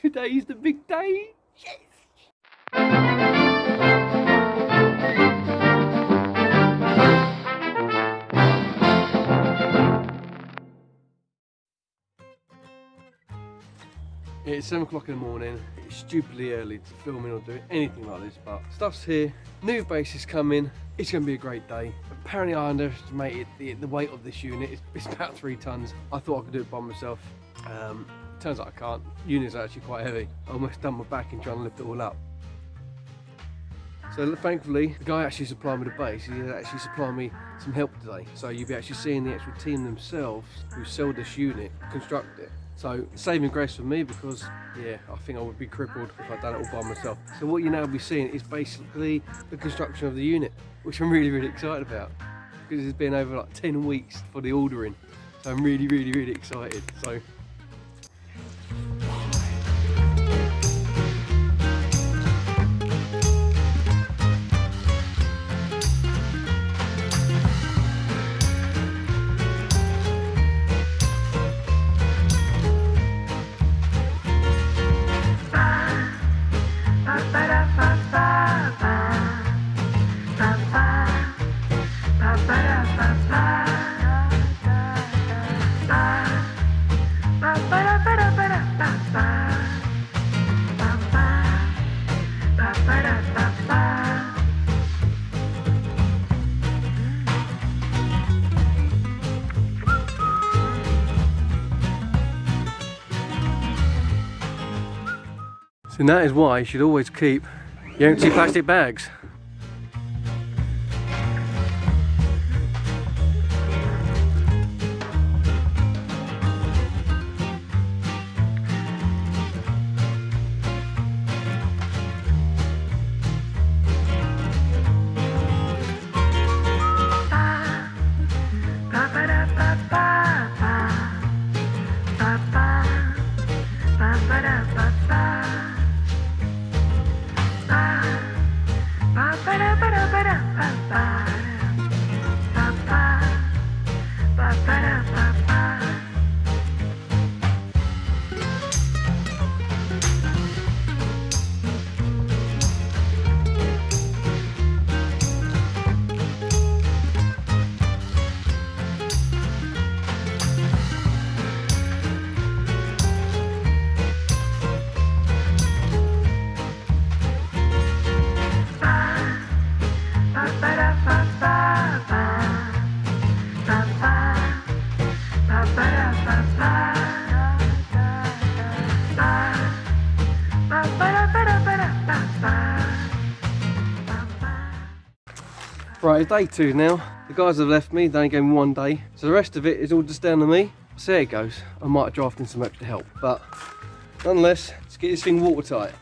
Today is the big day. Yes! It's 7 o'clock in the morning. It's stupidly early to filming or doing anything like this, but stuff's here. New base is coming. It's going to be a great day. Apparently I underestimated the weight of this unit. It's about 3 tons. I thought I could do it by myself. Turns out I can't. Units are actually quite heavy. I almost done my back in trying to lift it all up. So thankfully, the guy actually supplied me the base. He actually supplied me some help today. So you'll be actually seeing the actual team themselves who sell this unit construct it. So saving grace for me, because yeah, I think I would be crippled if I'd done it all by myself. So what you now be seeing is basically the construction of the unit, which I'm really excited about, because it's been over like 10 weeks for the ordering. So I'm really excited. So and that is why you should always keep your empty plastic bags. Right, it's day 2 now. The guys have left me, they only gave me 1 day. So the rest of it is all just down to me. See how it goes. I might draft in some extra help. But nonetheless, let's get this thing watertight.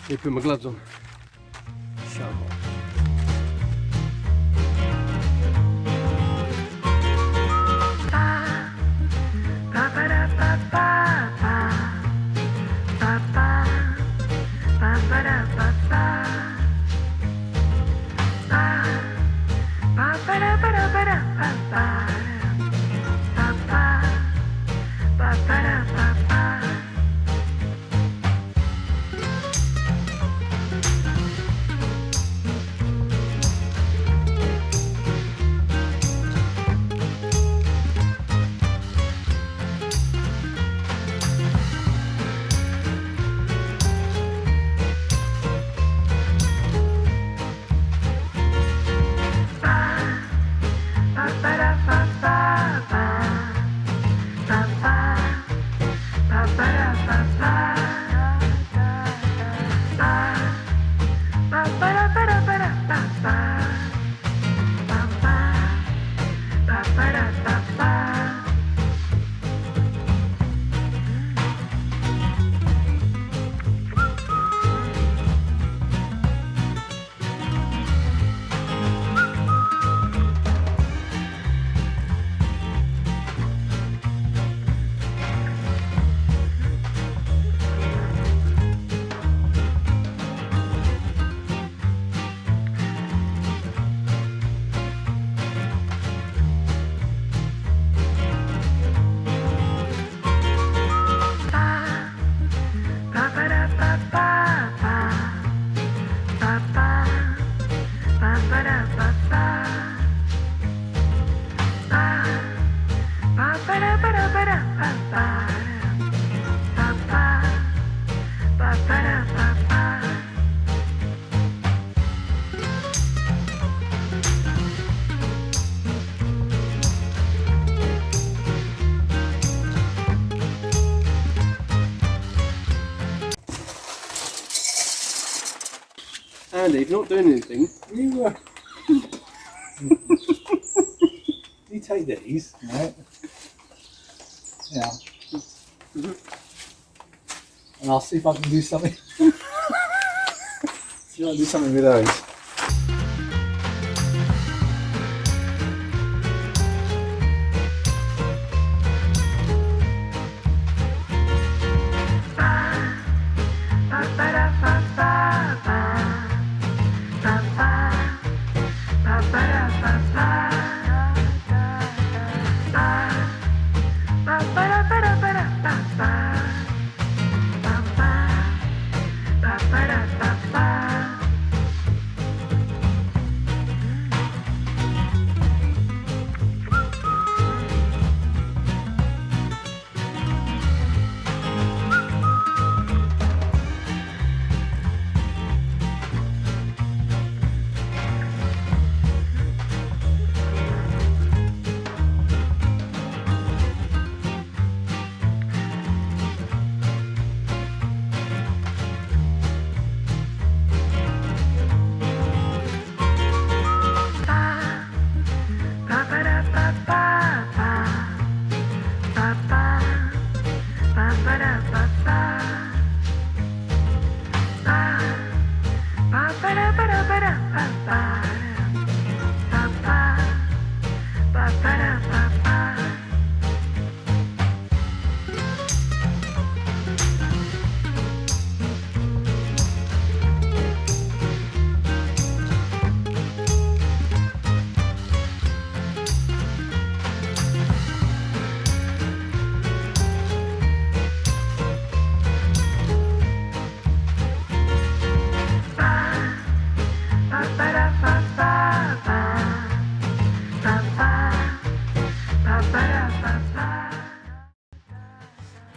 Let me put my gloves on. Show 'em off. Andy, if you're not doing anything, You, you take these, right? Yeah. And I'll see if I can do something. See if I can do something with those.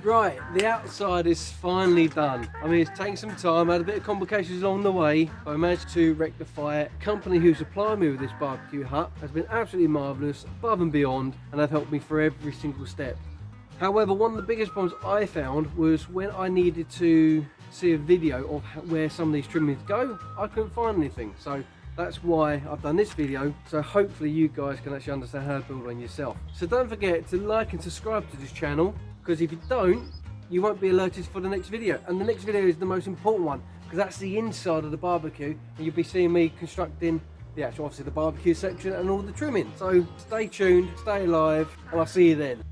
Right, the outside is finally done. I mean, it's taken some time, I had a bit of complications along the way, but I managed to rectify it. The company who supplied me with this BBQ Hut has been absolutely marvellous, above and beyond, and they've helped me for every single step. However, one of the biggest problems I found was when I needed to see a video of where some of these trimmings go, I couldn't find anything. So that's why I've done this video, so hopefully you guys can actually understand how to build one yourself. So don't forget to like and subscribe to this channel, because if you don't, you won't be alerted for the next video. And the next video is the most important one, because that's the inside of the barbecue, and you'll be seeing me constructing the actual, obviously the barbecue section and all the trimming. So stay tuned, stay alive, and I'll see you then.